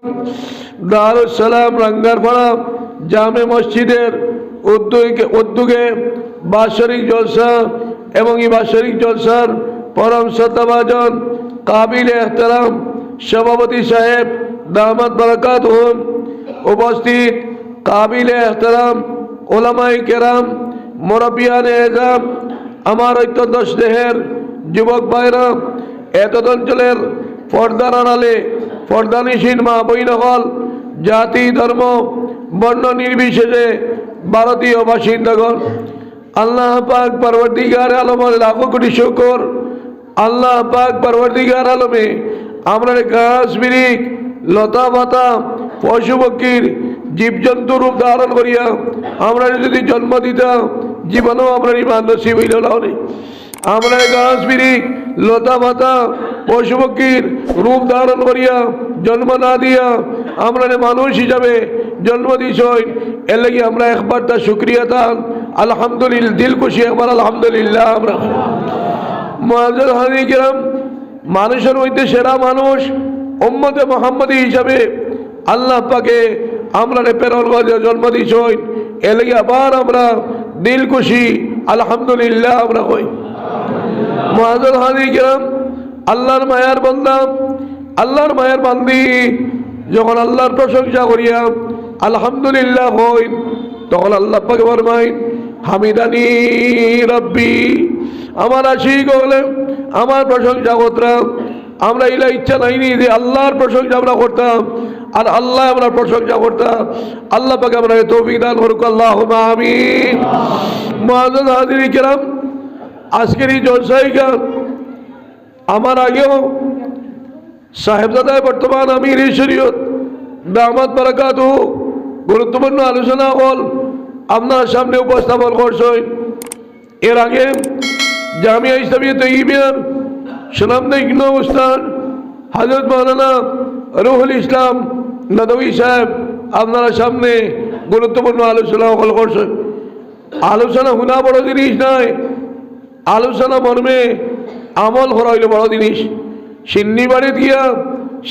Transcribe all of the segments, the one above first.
দারুস সালাম রাঙ্গারপাড়া জামে মসজিদের উদ্যোগে বাৎসরিক জলসা এবং এই বাৎসরিক জলসার পরম শ্রদ্ধাভাজন কাবিল এহতারাম সভাপতি সাহেব দামাত বরকাত হন, উপস্থিত কাবিল এহতারাম ওলামাই কেরাম, মুরব্বিয়ান এজাম, আমার অত্যন্ত স্নেহের যুবক ভাইরা, এতদ অঞ্চলের পর্দার আড়ালে পর্দানিসীন মা বৈনহল, জাতি ধর্ম বর্ণ নির্বিশেষে ভারতীয় বাসিন্দাগণ, আল্লাহ পাক পরবর্তীকার আলমের লাখো কোটি শুকর। আল্লাহ পাক পরবর্তীকার আলমে আমরা গাছ বিরিক লতা পাতা পশু পক্ষীর জীবজন্তু রূপ ধারণ করিয়া আমরা যদি জন্ম দিতাম জীবনেও আমরা ইমান নসিব হইল না। আমরা গাছ বিরিক লতা পাতা পশু পক্ষীর রূপ ধারণ করিয়া জন্ম না দিয়া আমরা মানুষ হিসাবে জন্ম দিছই, এর লাগি আমরা একবার তার শুক্রিয়া দান আলহামদুলিল্লাহ, দিল খুশি একবার আলহামদুলিল্লাহ। আমরা মুআজ্জাজ হাজির কিরাম, মানুষের মধ্যে সেরা মানুষ উম্মতে মুহাম্মদী হিসাবে আল্লাহ পাকে আমরা প্রেরণ করে জন্ম দিছই, এর লাগি আবার আমরা দিল খুশি আলহামদুলিল্লাহ। আমরা কই মুআজ্জাজ হাজির কিরাম, আল্লাহর মায়ার বান্দা, আল্লাহর মায়ার বান্দি যখন আল্লাহর প্রশংসা করিয়া আলহামদুলিল্লাহ হই, তখন আল্লাহ পাক ফরমায় হামিদানি রব্বি, আমার আশিক হলে আমার প্রশংসা করতাম। আমরা ইলা ইচ্ছা নাইনি যে আল্লাহর প্রশংসা আমরা করতাম আর আল্লাহ আমরা প্রশংসা করতাম। আল্লাহ পাক আমরা তৌফিক দান করুক, আল্লাহুম্মা আমিন। মুআজ্জাজ হাজির কিরাম, আজকের এই জলসায় আমার আগেও সাহেবজাদায় বর্তমান আমির শরীয়ত দামাত বারাকাতুহু গুরুত্বপূর্ণ আলোচনা হল আপনার সামনে উপস্থাপন করছেন। এর আগে জামিয়া ইসলামিয়া তৈয়্যিবার সুনামধন্য উস্তাদ হযরত মাওলানা রুহুল ইসলাম নদভী সাহেব আপনার সামনে গুরুত্বপূর্ণ আলোচনা হল করছেন। আলোচনা শোনা বড় জিনিস নয়, আলোচনা মর্মে আমল করা হইল বড় জিনিস। সিন্নি বাড়িত গিয়া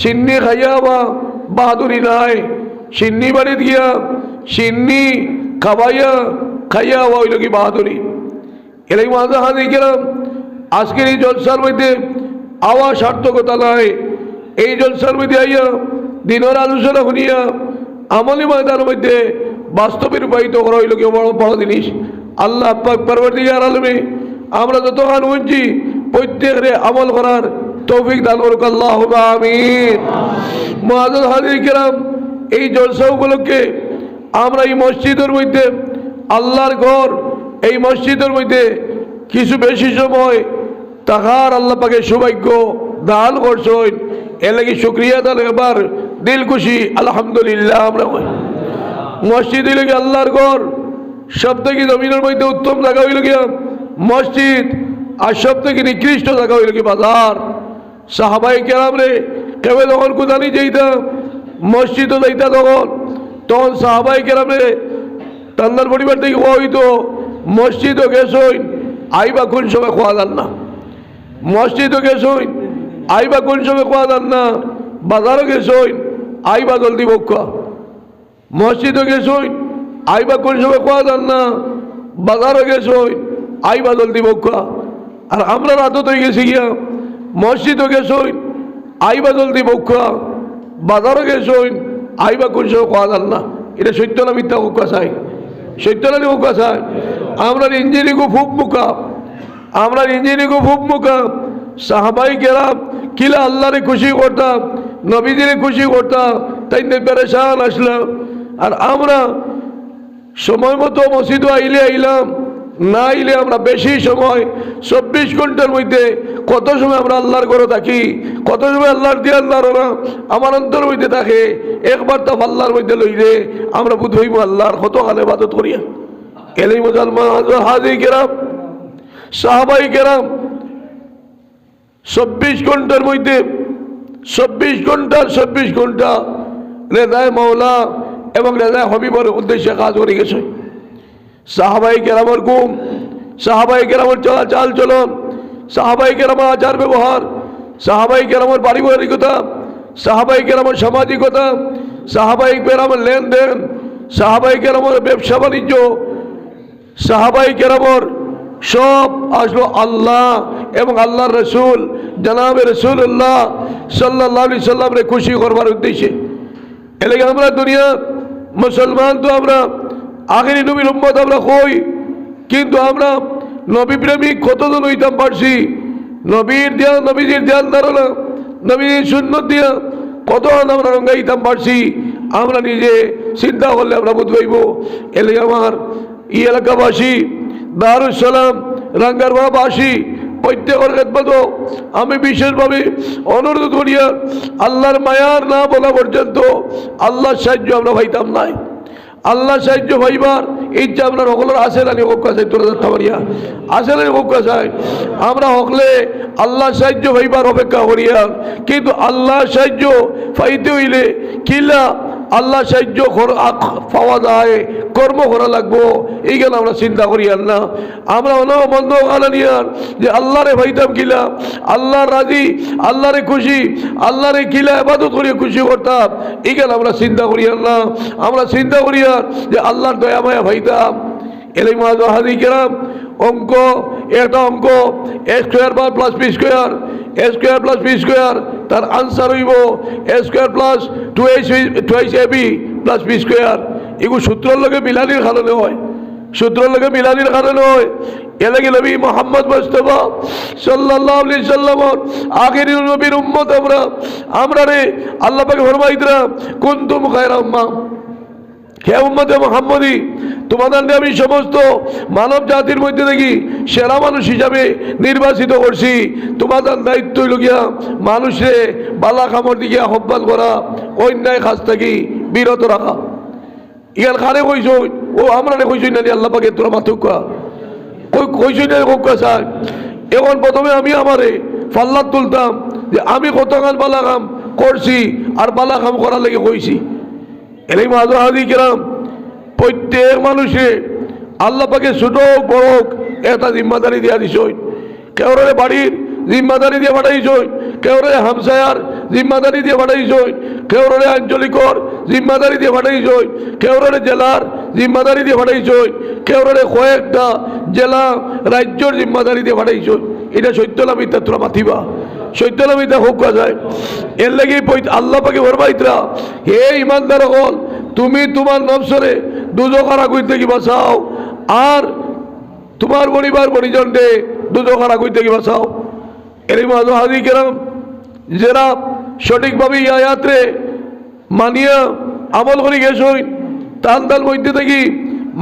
সিন্নি খাইয়া বা বাহাদুরি নাই, সিন্নি বাড়িত গিয়া সিন্নি খাওয়াইয়া খাইয়া হওয়া হইল কি বাহাদুরি। এলাই মাঝে হাজির গেলাম, আজকের এই জলসার মধ্যে আওয়াজ সার্থকতা নাই। এই জলসার মধ্যে আইয়া দিনের আলোচনা শুনিয়া আমলি ময়দানের মধ্যে বাস্তবে রূপায়িত করা হইল কি বড় বড় জিনিস। আল্লাহ পাক পরবর্তীকার আলমে আমরা যতক্ষণ বুঝছি প্রত্যেকের আমল করার তৌফিক দান করুক, আল্লাহুম্মা আমিন। মুআজ্জাজ হাজির কিরাম, এই জলসা উপলক্ষে আমরা এই মসজিদের মধ্যে আল্লাহর ঘর, এই মসজিদের মধ্যে কিছু বেশি সময় থাকার আল্লাহ পাকে সৌভাগ্য দান করছেন। এর লাগি শুকরিয়া দান এবার দিল খুশি আলহামদুলিল্লাহ। আমরা মসজিদ হইল কি আল্লাহর ঘর, সব থেকে জমিনের মধ্যে উত্তম জায়গা হইল গিয়া মসজিদ, আর সব থেকে নিকৃষ্ট জায়গা হইল কি বাজার। সাহাবাই কেরাম রে কেবে যখন কোথানি যাইতাম মসজিদও যাইতা তখন সাহাবাই কেরাম রে তান্দার পরিবার থেকে হইতো মসজিদও গেছই আইবা কোন সময় খোয়া যান না, মসজিদও গেছই আইবা কোন সময় খোয়া যান না, বাজারও গেছই আইবা জলদি বক্ষা, মসজিদও গেছই আইবা কোন সময় খোয়া যান না, বাজারও গেছই আইবা জলদি বক্ষা। আর আমরা রাতও হয়ে গেছি গিয়া মসজিদও গেছই আইবা জলদি বক্ষা, বাজারও গেছই আইবা কোন সময় খোয়া যান না। এটা সত্য না মিথ্যা হুক্কা চাই? সত্য না হুক্কা চাই? আমরা ইঞ্জিনিয়ারিংও খুব মুখা, আমরা ইঞ্জিনিয়ারিংও খুব মুখা। সাহাবাই কেরাম কিলা আল্লাহরে খুশি করতাম, নবীজিরে খুশি করতাম, তাই পেরেশান আসলাম। আর আমরা সময় মতো মসজিদও আইলে আইলাম, না আইলে আমরা বেশি সময় 24 ঘন্টার মধ্যে কত সময় আমরা আল্লাহর ঘরে থাকি, কত সময় আল্লাহর দিয়ার ধারণা আমার অন্তর মধ্যে থাকে। একবার তো আল্লাহর মধ্যে লইলে আমরা বুধ হইব আল্লাহর কত কালে ইবাদত করিয়া। এলাই মুসলমান হাজির কেরাম, সাহাবাই কেরাম 24 ঘন্টার মধ্যে 24 ঘন্টা রেজায় মাওলা এবং রেজায় হবিবর উদ্দেশ্যে কাজ করে গেছে। সাহাবাই কেরামের গুম, সাহাবাই কেরামের চাল চলন, সাহাবাই কেরামের আচার ব্যবহার, সাহাবাই কেরামের পারিবারিকতা, সাহাবাই কেরামের সামাজিকতা, সাহাবাই কেরামের লেনদেন, সাহাবাই কেরামের ব্যবসা বাণিজ্য, সাহাবাই কেরামের সব আসলো আল্লাহ এবং আল্লাহর রসুল জনাবে রসুল্লাহ সাল্লাল্লাহু আলাইহি সাল্লামকে খুশি করবার উদ্দেশ্যে। এলাকা আমরা দুনিয়া মুসলমান তো আমরা আখেরি নবীর উম্মত আমরা কই, কিন্তু আমরা নবী প্রেমিক কতজন হইতাম পারছি? নবীর দিয়া নবীজির ধ্যান ধারণা নবীর সুন্নত দিয়া কত আমরা রঙ্গাইতাম পারছি? আমরা নিজে চিন্তা করলে আমরা বোধ হইব। এলাকা আমার এই এলাকাবাসী দারুস সালাম রাঙ্গারবাবাসী প্রত্যেকের খেদমত আমি বিশেষভাবে অনুরোধ করিয়া আল্লাহর মায়ার না বলা পর্যন্ত আল্লাহর সাহায্য আমরা পাইতাম নাই। আল্লাহ সাহায্য পাইবার ইচ্ছা আপনার সকলের আসে না হোক কাছে তোরা থামারিয়া আসে না হোক কাছে আমরা হকলে আল্লাহ সাহায্য পাইবার অপেক্ষা করিয়া, কিন্তু আল্লাহ সাহায্য পাইতে হইলে কিলা আল্লাহ সাহায্য পাওয়া যায় কর্ম করা লাগবো। এইখানে আমরা চিন্তা করি আর না আমরা বন্ধ আনা নিয়ার যে আল্লাহরে ভাইতাম কিলা আল্লাহর রাজি আল্লাহরে খুশি আল্লাহরে কিলা ইবাদত করিয়া খুশি করতাম। এইখানে আমরা চিন্তা করি আর না আমরা চিন্তা করি আর যে আল্লাহর দয়া মায়া ভাইতাম। এলাই মাঝ হাদি কেরাম অঙ্ক একটা অঙ্ক এ স্কোয়ার বা প্লাস বি স্কোয়ার এ স্কোয়ার প্লাস বি স্কোয়ার তার আনসার হইব এ square plus twice A B plus B square. এগুলো সূত্রের লগে মিলানির কারণে হয়, সূত্রের লগে মিলানির কারণে হয়। এলাকি নবী মোহাম্মদ মুস্তাফা সাল্লাল্লাহু আলাইহি সাল্লাম আখিরি নবীর উম্মত আমরা রে আল্লাহ পাক ফরমাইতরা কুনতুম খায়রা উম্মাহ, হে উম্মতে মুহাম্মদী তোমাদের আমি সমস্ত মানব জাতির মধ্যে দেখি সেরা মানুষ হিসাবে নির্বাচিত করছি। তোমাদের দায়িত্ব হইল গিয়া মানুষে বালা কামড় দিকে আহ্বান করা, অন্যায় কাজ থেকে বিরত রাখা। ইয়ার কারে কইস ও আমরা কইসই না আল্লাহ পাকে তোরা মাথুকা কইসই না হোক চাই। এখন প্রথমে আমি আমারে ফাল্লাত তুলতাম যে আমি কতখান বালা কাম করছি আর বালা কাম করার লেগে কইছি। এলাই মাঝ হাদি কেরাম প্রত্যেক মানুষে আল্লাহ পাকে ছোট বড় একটা জিম্মাদারি দিয়া দিস। কেউরে বাড়ির জিম্মাদারি দিয়ে পাঠাইছ, কেউরে হামসায়ার জিম্মাদারি দিয়ে পাঠাইছ, কেউরে আঞ্চলিকর জিম্মাদারি দিয়ে পাঠাইছ, কেউরে জেলার জিম্মাদারি দিয়ে পাঠাইছ, কেউরে কয়েকটা জেলা রাজ্যর জিম্মাদারি দিয়ে পাঠাইছ। এটা সত্যলামিতা তোরা মাথিবা সত্যলামিতা হোক যায়। এর লাগে আল্লাহ পাকে ফরমাইতরা হে ইমানদার হল তুমি তোমার নফসরে দুজখার আগুন থেকে বাঁচাও আর তোমার পরিবার পরিজনকে দুজখার আগুন থেকে বাঁচাও। এর মাঝে হাজি কেরাম যারা সঠিকভাবে এই আয়াতে মানিয়া আমল করে গেছই তার মধ্যে থেকে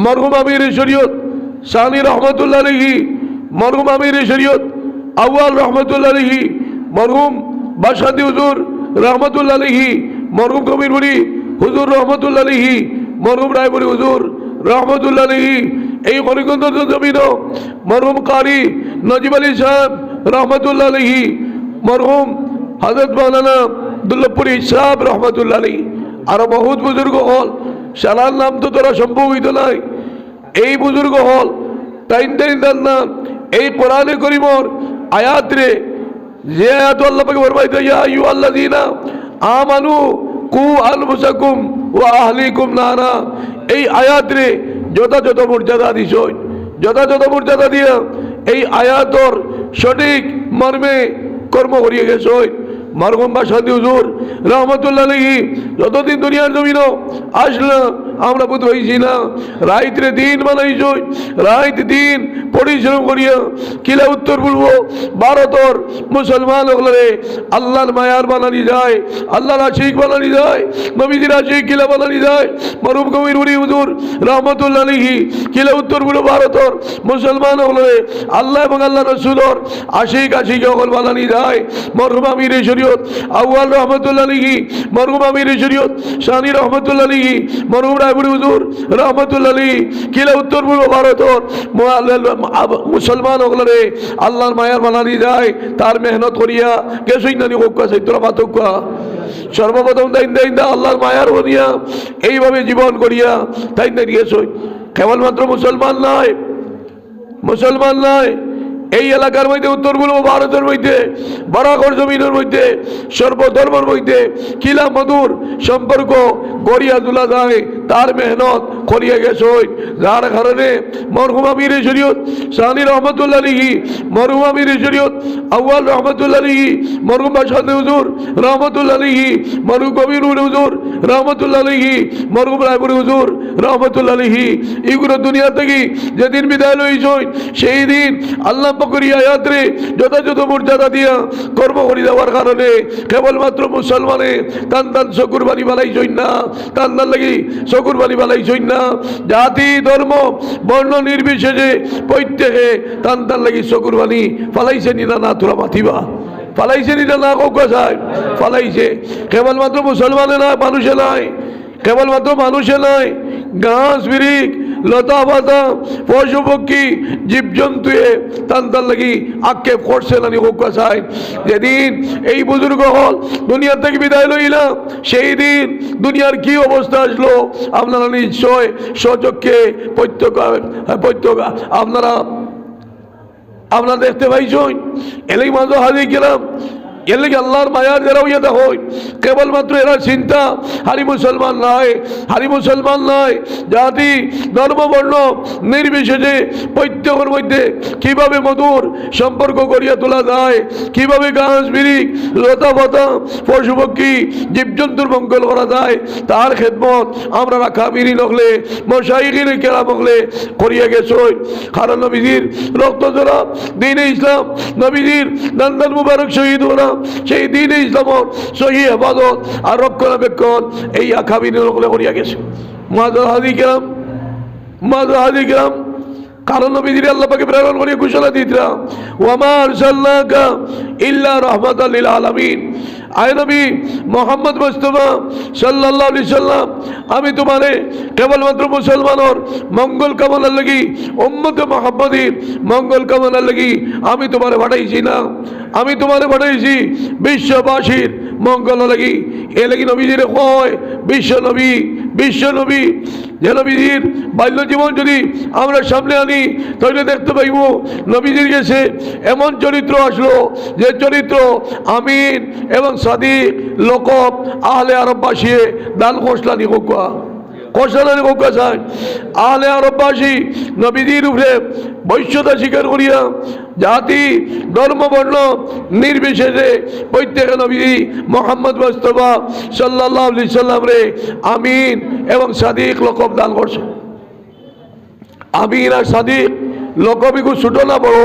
মরহুম আমির শরীয়ত সানি রহমতুল্লাহ আলাইহি, মরহুম আমির শরীয়ত আউয়াল রহমতুল্লাহ আলাইহি, মরহুম বাসাদি হুজুর রহমতুল্লাহ আলাইহি, মরহুম কবিরপুরি হুজুর রহমতুল্লাহ আলাইহি, মরহুম রায়পুরি হুজুর রহমতুল্লাহ আলাইহি, এই করিগঞ্জ জমিন মরহুম কারি নজিব আলী সাহেব রহমতুল্লাহ আলাইহি, মরহুম হযরত মাওলানা দুল্লভপুরি সাহেব রহমতুল্লাহ আলাইহি, আরো বহুত বুজুর্গ হল সালার নাম তো তোরা সম্ভব হইত নাই। এই বুজুর্গ হল তাইন নাম এই কোরআনে করিমর আয়াত রে যে আয়াত আল্লাহ পাকে ফরমাইতে ইয়া আইয়ুহাল্লাযীনা আমানু কু আনফুসাকুম ওয়া আহলিকুম নারা, এই আয়াত রে যথাযথ মর্যাদা দিছ, যথাযথ মর্যাদা দিয়া এই আয়াতর সঠিক মর্মে কর্ম করিয়ে গেছ। মরহুম বাসাদি হুজুর রহমতুল্লাহ আলাইহি যতদিন দুনিয়ার জমিন আসলো আমরা বুধ হয়েছি না, রাইতে দিন বানাইছ, রাইত দিন পরিশ্রম করিয়া কিলা উত্তর পূর্ব ভারতর মুসলমান হলে আল্লাহর মায়ার বানানি যায়, আল্লাহর আশিক বানানি যায়, নবীজির আশিক কিলা বানানি যায়। মরহুম কবিরপুরি হুজুর রহমতুল্লাহ আলাইহি কিলা উত্তর পূর্ব ভারতর মুসলমান হলে আল্লাহ এবং আল্লাহ রসুলর আশিক আশিক হল বানানি যায়। মরহুম আমির শরীয়ত আউয়াল রহমতুল্লাহ আলাইহি, মরহুম আমির শরীয়ত সানি রহমতুল্লাহ আলাইহি, মরহুম রায়পুরি হুজুর রহমতুল্লাহ আলাইহি কিলা উত্তর পূর্ব ভারতর মুসলমান হলে আল্লাহর মায়ার বানানি যায়। তার মেহনত করিয়া গেছই নানি হোক তোরা পাতকা সর্বপ্রথম তাই আল্লাহর মায়ার বনিয়া এইভাবে জীবন করিয়া তাই গেছই। কেবলমাত্র মুসলমান নয়, মুসলমান নয় এই এলাকার মধ্যে উত্তরগুলো ভারতের মধ্যে বরাকর জমিনের মধ্যে সর্বধর্মের মধ্যে কিলা মধুর সম্পর্ক গড়িয়া তোলা যায় তার মেহনত করিয়া গেছে যার কারণে মরহুম আমির শরীয়ত সানি রহমতুল্লাহ আলাইহি মরহুম আমির শরীয়ত আউয়াল রহমতুল্লাহ আলাইহি মরহুম বাশাদ হুজুর রহমতুল্লাহ আলাইহি মরহুম কবির হুজুর রহমতুল্লাহ আলাইহি মরহুম রায়পুর হুজুর রহমতুল্লাহ আলাইহি এগুলো দুনিয়া থেকে যেদিন বিদায় লইছেন সেই দিন আল্লাহ পাকের আয়াতে যথাযথ মর্যাদা দিয়া কর্ম করে দেওয়ার কারণে কেবলমাত্র মুসলমানে টান টান শকুরবানি বানাইছেন না টান টান লাগি শকুরবানি বানাইছেন না জাতি ধর্ম বর্ণ নির্বিশেষে প্রত্যেকে টান টান লাগি শকুরবানি ফালাইছে নিনা না তোরা মাতিবা ফালাইছে নিনা না কোকা যায় ফালাইছে কেবলমাত্র মুসলমানে নয় মানুষে নয় কেবলমাত্র মানুষে নয় গাছ বিরিক লতা পাতা পশু পক্ষী জীবজন্তুয়ে টান টান লাগি আক্ষেপ করছে না কোকা যায় যেদিন এই বুজুর্গ হল দুনিয়ার থেকে বিদায় লইলাম সেই দিন দুনিয়ার কি অবস্থা আসলো আপনারা নিশ্চয় স্বচক্ষে প্রত্যক্ষ আপনারা দেখতে পাইছেন এলেই মাঝে হাজির গেলাম এর লেগে আল্লাহর মায়ার যারা ইয়েতে হয় কেবলমাত্র এরা চিন্তা হারি মুসলমান নয় জাতি ধর্ম বর্ণ নির্বিশেষে প্রত্যেকের মধ্যে কিভাবে মধুর সম্পর্ক গড়িয়া তোলা যায় কিভাবে গাছ বিরিক লতা পাতা পশু পক্ষী জীবজন্তুর মঙ্গল করা যায় তার খেদমত আমরা রাখা বিরি নকলে মশাইগির কেরা মকলে করিয়া গেছে কারণ নবীজির রক্ত জোড়া দ্বীনে ইসলাম নবীজির দান মুবারক শহীদ হলাম সেই দ্বীনে ইসলামর সহি হেফাজত আর রক্ষণাবেক্ষণ এই আখাবির নকলে করিয়া গেছে মাজার হাজি গ্রাম কারণ নবীজির আল্লাহ পাকে প্রেরণ করিয়া ঘোষণা দিতাম ওয়ামা আরসালনাকা ইল্লা রাহমাতাল লিল আলামিন আয় নবী মোহাম্মদ মুস্তাফা সাল্লাল্লাহু আলাইহি সাল্লাম আমি তোমারে কেবলমাত্র মুসলমানের মঙ্গল কামনার লাগি উম্মতে মুহাম্মাদির মঙ্গল কামনার লাগি আমি তোমারে পাঠাইছি না আমি তোমারে পাঠাইছি বিশ্ববাসীর মঙ্গল লাগি এ লাগি নবীজির কয় বিশ্ব নবী যে নবীজির বাল্য জীবন যদি আমরা সামনে আনি তাহলে দেখতে পাইব নবীজির কাছে এমন চরিত্র আসলো যে চরিত্র আমিন এবং সাদিক লোকব আহলে আরববাসী দান খোসলানি হোকা চায় আহলে আরববাসী নবীজির উপরে বৈশ্যতা স্বীকার করিয়া জাতি ধর্ম বর্ণ নির্বিশেষে প্রত্যেক নবী মোহাম্মদ মুস্তাফা সাল্লাল্লাহু আলাইহি সাল্লাম রে আমিন এবং সাদিক লোকব দান করছে আমিন আর সাদিক লোকবিকু ছোট না বড়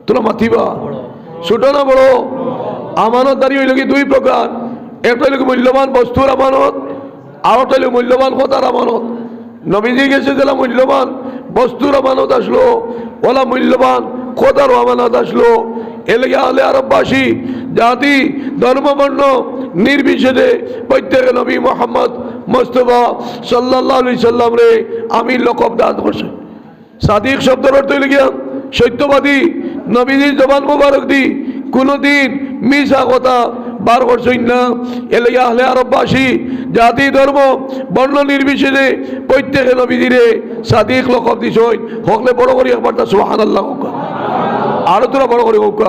তোরা মাতিবা ছোট না বড় আমানতদারি হইল কি দুই প্রকার একটা হইল মূল্যবান বস্তুর আমানত আর একটা হইল মূল্যবান কথার আমানত নবীজি গেছে যেটা মূল্যবান বস্তুর আমানত আসলো ওলা মূল্যবান কথার আমানত আসলো এলাকা আহলে আরববাসী জাতি ধর্মবর্ণ নির্বিশেষে প্রত্যেকে নবী মোহাম্মদ মুস্তাফা সাল্লাল্লাহু আলাইহি সাল্লাম রে আমি লকব দান করছে সাদিক শব্দের অর্থ হইল গিয়া সত্যবাদী নবীজির জবান মুবারক দি কোনোদিন মিশা কথা বার করছেন না এলে আহলে আরববাসী জাতি ধর্ম বর্ণ নির্বিশেষে প্রত্যেকে নবীজিরে সাদিক লকব দিছই হকলে বড় করি একবার তা সুবহানাল্লাহ হোক আরো তোরা বড় করি হোক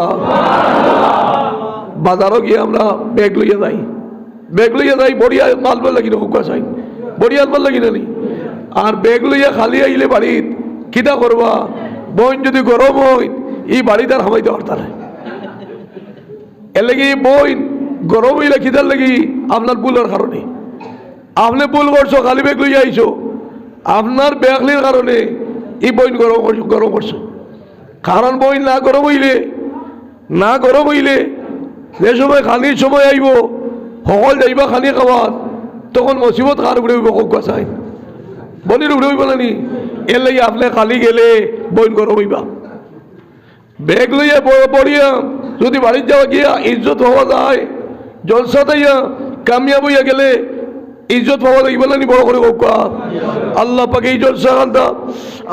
বাজারও গিয়ে আমরা ব্যাগ লইয়া যাই বড়িয়া মালবার লাগি হোক চাই বড়িয়া মাল লাগি নানি আর ব্যাগ লইয়া খালি আইলে বাড়িত কিতা করবা বইন যদি গরম হয় এই বাড়িতে আর হামাইতে পারতা না এর লাগি বইন গরম হইলে খিদার লাগি আপনার ভুলের কারণে আপনি ভুল করছো খালি ব্যাগ লইয়া আইছো আপনার ব্যাগলির কারণে এই বইন গরম করছো কারণ বইন না গরম হইলে যে সময় খানির সময় আইব সকল যাইবা খানি খাওয়ার তখন মুসিবত কার উড়ে হইব কোক চাই বনির উড়ে হইব নানি এর লাগি আপনি খালি গেলে বইন গরম হইবা ব্যাগ লইয়া পড়িয়া যদি বাড়ির যাওয়া গিয়া ইজ্জত হওয়া যায় জলসা তাইয়া কামিয়াব হইয়া গেলে ইজ্জত পাওয়া যাইব না বড় করে হোক আল্লাহ পাকে এই জলসা খান্তা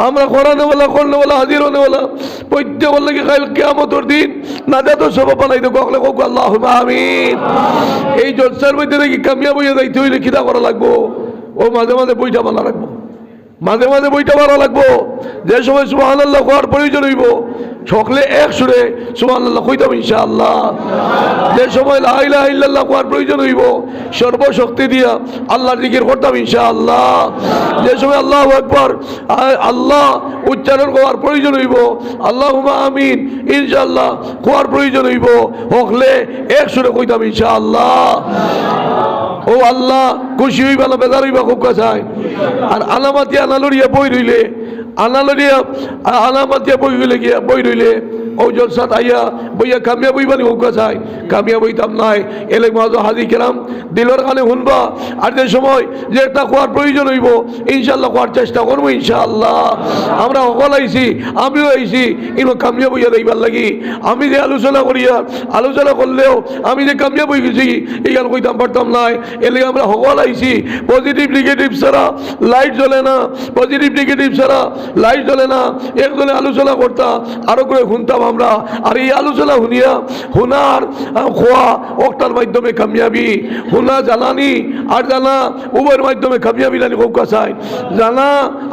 আমরা করানেওয়ালা করনেওয়ালা হাজির হনেওয়ালা প্রত্যেক লাগে খাইল কিয়ামতের দিন না যা তো সব বানাই দেবো কখলে হোক আল্লাহ আমিন এই জলসার মধ্যে দেখি কামিয়াব হইয়া যাইতে হইলে খিদা করা লাগবো ও মাঝে মাঝে বইটা বানা রাখবো মাঝে মাঝে বইটা বাড়া লাগবো যে সময় সুবহানাল্লাহ হওয়ার প্রয়োজন হইব সকলে এক সুরে সুবহানাল্লাহ কইতাম ইনশাআল্লাহ। যে সময় লা ইলাহা ইল্লাল্লাহ কোয়ার প্রয়োজন হইব সর্বশক্তি দিয়া আল্লাহর জিকির করতাম ইনশাআল্লাহ। যে সময় আল্লাহু আকবার আল্লাহ উচ্চারণ করার প্রয়োজন হইব আল্লাহুম্মা আমিন ইনশাআল্লাহ কোয়ার প্রয়োজন হইব সকলে এক সুরে কইতাম ইনশাআল্লাহ। ও আল্লাহ খুশি হইবা না বেজার হইবা খুব কাছায়। আর আলামাতিয়া আনালরিয়া বই রইলে আলামাতিয়া বই রইলে ও জলসাত আইয়া বইয়া কামিয়া বই বানি হোক চাই কামিয়া বইতাম নাই এলে মাঝ হাজি কেরাম দিলর কানে শুনবা। আর যে সময় যে একটা খোয়ার প্রয়োজন হইব ইনশাল্লাহ খোয়ার চেষ্টা করবো ইনশাআল্লাহ। আমরা সকল আইছি আমিও আইছি ইনো কামিয়া বইয়া দেইবার লাগি। আমি যে আলোচনা করলেও আমি যে কামিয়া বই গেছি এই গান কইতাম পারতাম নাই। এলে আমরা সকল আইছি পজিটিভ নেগেটিভ ছাড়া লাইট জ্বলে না, পজিটিভ নেগেটিভ ছাড়া লাইট জ্বলে না। একজনে আলোচনা করতাম আরো করে শুনতাম আমরা। আর এই আলোচনা হুনার খোয়া ওটার মাধ্যমে কামিয়াবি, হুনা জানানি আর জানা উভয়ের মাধ্যমে কামিয়াবি লানি কৌকা চাই। জানা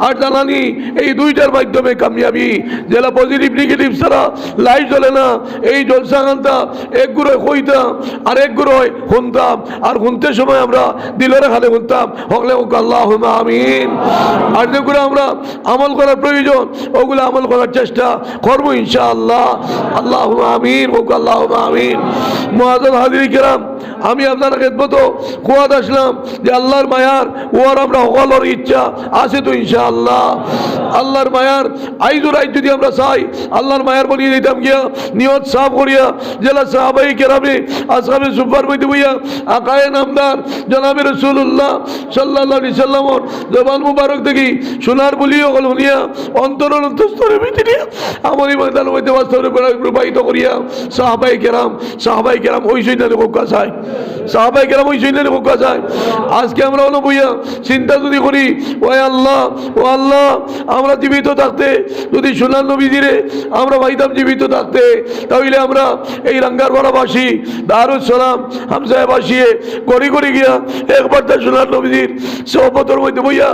আর জানানি এই দুইটার মাধ্যমে কামিয়াবি। যেটা পজিটিভ নেগেটিভ ছাড়া লাইট জ্বলে না। এই জলসা গানটা এক গুড়োয় কইতাম আর এক গুড়োয় শুনতাম। আর শুনতে সময় আমরা দিলরে খালে শুনতাম হকলে আল্লাহুম্মা আমিন। আর যেগুলো আমরা আমল করার প্রয়োজন ওগুলো আমল করার চেষ্টা করবো ইনশাআল্লাহ। আল্লাহুম্মা আমিন হোক আল্লাহুম্মা আমিন। মুআজ্জাজ হাজিরিন কিরাম আমি আপনারা খেদমত কুয়াত আসলাম যে আল্লাহর মায়ার ওর আমরা সকলের ইচ্ছা আছে তো ইনশাআল্লাহ। আল্লাহর মায়ার আইজুর আইজ যদি আমরা চাই আল্লাহর মায়ার বলিয়ে দিতাম গিয়া নিয়ত সাফ করিয়া জেলা সাহাবাই কেরামে আসহাবে সুফার মধ্যে বইয়া আকায়ে নামদার জনাবে রাসূলুল্লাহ সাল্লাল্লাহু আলাইহি সাল্লামর জবান মুবারক দেখি সোনার বলিও হল শুনিয়া অন্তরের অন্তঃস্তরে ভিতরে আমার ইমানদার মধ্যে বাস্তবে প্রবাহিত করিয়া সাহাবাই কেরাম ওই সৈন্যের হোকা চায়, সাহাবাই কেরাম ওই সৈন্যের হোকা চায়। আজকে আমরা হলো বইয়া চিন্তা যদি করি ও আল্লাহ আমরা জীবিত থাকতে যদি সোনার নবীজিরে আমরা ভাইতাম জীবিত থাকতে তাহলে আমরা এই রাঙ্গারপাড়াবাসী দারুস সালাম হামসাবাসিয়ে করি গিয়া একবার তার সোনার নবীজির সহবতের মধ্যে বইয়া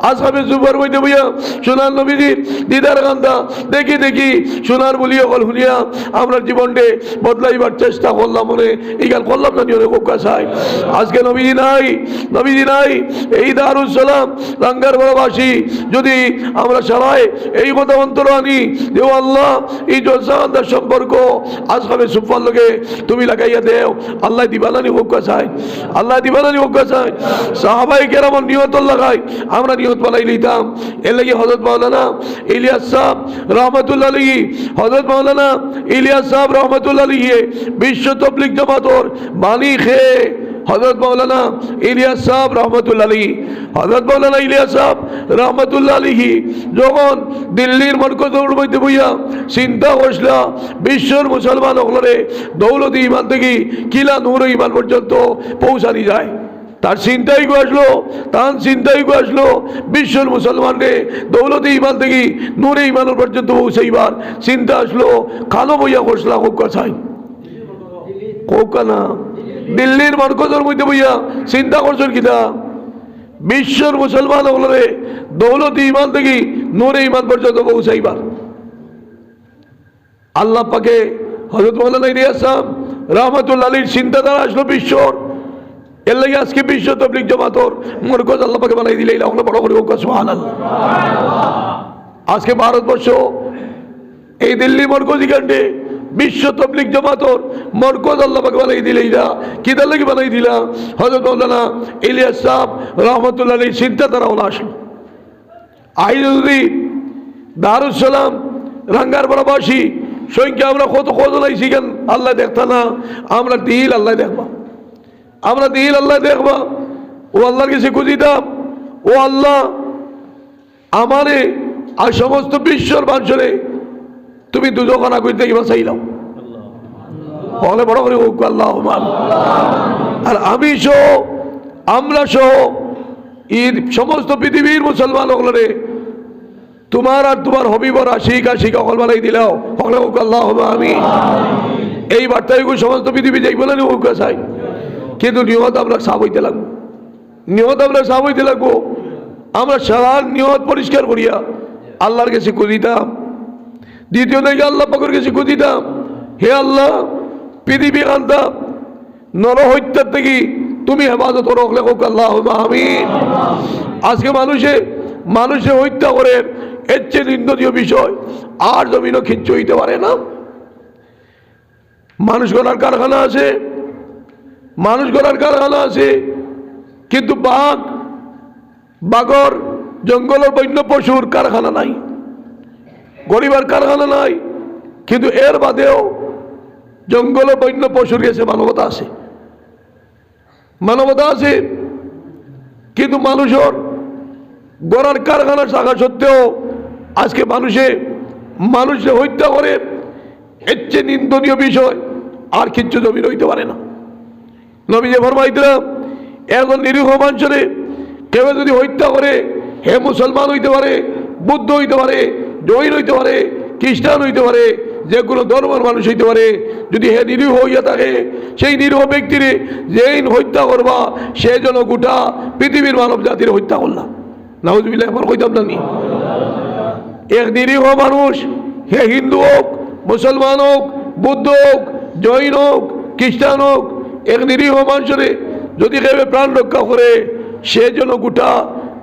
আসহাবে সুফার মধ্যে বইয়া সোনার নবীজির দিদার কান্দা দেখি সোনার বলিও কল শুনিয়া আমরা জীবনকে বদলাইবার চেষ্টা করলাম মনে এই গান করলাম না নিয়ে কোকা চাই। আজকে নবীজি নাই এই দারুস সালাম রাঙ্গারপাড়াবাসী যদি আমরা সবাই এই কথা অন্তর আনি যে আল্লাহ এই জলসার সম্পর্ক আসহাবে সুফার লগে তুমি লাগাইয়া দেও আল্লাহ দিবানানি হোকা চাই, আল্লাহ দিবানানি হোকা চাই। সাহাবাই কেরাম নিয়ত লাগাই আমরা নিয়ত বানাই লইতাম। এর লাগে হযরত মাওলানা ইলিয়াস সাহেব রহমাতুল্লাহ আলাইহি রহমাতুল্লাহ আলাইহি বিশ্ব তাবলীগ জামাতর বাণী খেয়ে হযরত মাওলানা ইলিয়াস সাহেব রহমাতুল্লাহ আলাইহি যখন দিল্লির মরকজের মধ্যে বইয়া চিন্তা করছিলা বিশ্বর মুসলমান হলরে দৌলতি ইমান থেকে কিলা নূর ইমান পর্যন্ত পৌঁছানি যায়। তার চিন্তাই আসলো বিশ্বর মুসলমানকে দৌলতে ইমান থেকে নূরে ইমানের পর্যন্ত পৌঁছাইবার চিন্তা আসলো। কালো বইয়া করছিলা কোকা চাই কোকা না দিল্লির মার্কজের মধ্যে বইয়া চিন্তা করছেন কিনা বিশ্বর মুসলমান হলরে দৌলতে ইমান থেকে নূরে ইমান পর্যন্ত পৌঁছাইবার। আল্লাহ পাকে হযরত মাওলানা ইলিয়াস সাহেব রহমাতুল্লাহ আলাইহির চিন্তাধারা আসলো বিশ্বর। এর লাগে আজকে বিশ্ব তাবলীগ জামাতর মরকজ আল্লাহ পাকে বানাই দিলে এগুলো বড় করে হোক সুবহানাল্লাহ। আজকে ভারতবর্ষ এই দিল্লি মরকজ এখানে বিশ্ব তাবলীগ জামাতর মরকজ আল্লাহ পাকে বানাই দিলে এরা কিদার লাগে বানাই দিলা হযরত মাওলানা ইলিয়াস সাহেব রহমাতুল্লাহ আলাইহির চিন্তাধারা হলো আসলো। আই যদি দারুস সালাম রাঙ্গারপাড়াবাসী সংখ্যা আমরা কত লাইছি কেন আল্লাহ দেখতা না আমরা দিল আল্লাহ দেখবা ও আল্লাহর কাছে খুঁজিতাম ও আল্লাহ আমারে আর সমস্ত বিশ্বর মানুষরে তুমি দুজখানা করতে কিবা চাইলাম বলে বড় করে হোক আল্লাহ। আর আমি সহ আমরা সহ এই সমস্ত পৃথিবীর মুসলমান হলরে তোমার আর তোমার হবিবর আশিক অকল বানাই দিলাও হলে হোক আল্লাহ আমি এই বার্তাগুলো সমস্ত পৃথিবী যাইব না হোক চাই। কিন্তু নিয়ত আমরা সাফ হইতে লাগবো আমরা সারা নিয়ত পরিষ্কার করিয়া আল্লাহর কাছে করিতাম দ্বিতীয় দিকে আল্লাহ পাকের কাছে খুঁজিতাম, হে আল্লাহ পৃথিবী আনতাম নরহত্যার থেকে তুমি হেফাজত রাখলে হোক আল্লাহ আমিন। আজকে মানুষে হত্যা করে এর চেয়ে নিন্দনীয় বিষয় আর জমিনও কিচ্ছু হইতে পারে না। মানুষ গড়ার কারখানা আছে, কিন্তু বাঘর জঙ্গলের বন্য পশুর কারখানা নাই, গরিবের কারখানা নাই, কিন্তু এর বাদেও জঙ্গলের বন্য পশুর কাছে মানবতা আছে, কিন্তু মানুষের গড়ার কারখানা থাকা সত্ত্বেও আজকে মানুষে হত্যা করে এর চেয়ে নিন্দনীয় বিষয় আর কিচ্ছু জমিন হইতে পারে না। নবী যে ফরমাইছিলাম, এখন নিরীহ মানুষরে কেউ যদি হত্যা করে, হে মুসলমান হইতে পারে, বুদ্ধ হইতে পারে, জৈন হইতে পারে, খ্রিস্টান হইতে পারে, যে কোনো ধর্মের মানুষ হইতে পারে, যদি হে নিরীহ হইয়া থাকে, সেই নিরীহ ব্যক্তিরে যেই হত্যা করবা সে যেন গোটা পৃথিবীর মানব জাতির হত্যা করলাম। নাউজুবিল্লাহ, আমার কইতাম না নি? এক নিরীহ মানুষ, হে হিন্দু হোক, মুসলমান হোক, বুদ্ধ হোক, জৈন হোক, খ্রিস্টান হোক, এক নিরীহ মানুষরে যদি কেউ প্রাণ রক্ষা করে সে যেন গোটা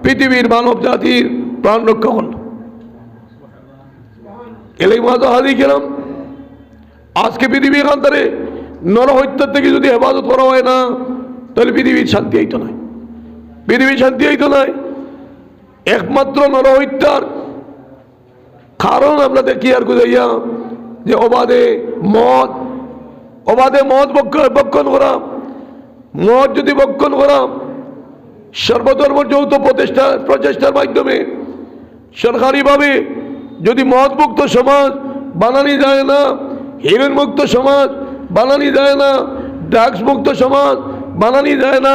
পৃথিবীর মানব জাতির প্রাণ রক্ষা হল। এলাই মাঝে হাজি গেলাম, আজকে পৃথিবীর আন্তরে নরহত্যার থেকে যদি হেফাজত করা হয় না, তাহলে পৃথিবীর শান্তি হইতো নয়। একমাত্র নরহত্যার কারণ আমরা দেখি আর বুঝাইয়া যে অবাধে মদ বক্ষণ করা, মদ যদি বক্ষণ করা সর্বধর্ম যৌথ প্রচেষ্টার মাধ্যমে সরকারিভাবে যদি মদমুক্ত সমাজ বানানি যায় না, হিরোইন মুক্ত সমাজ বানানি যায় না, ড্রাগস মুক্ত সমাজ বানানি যায় না,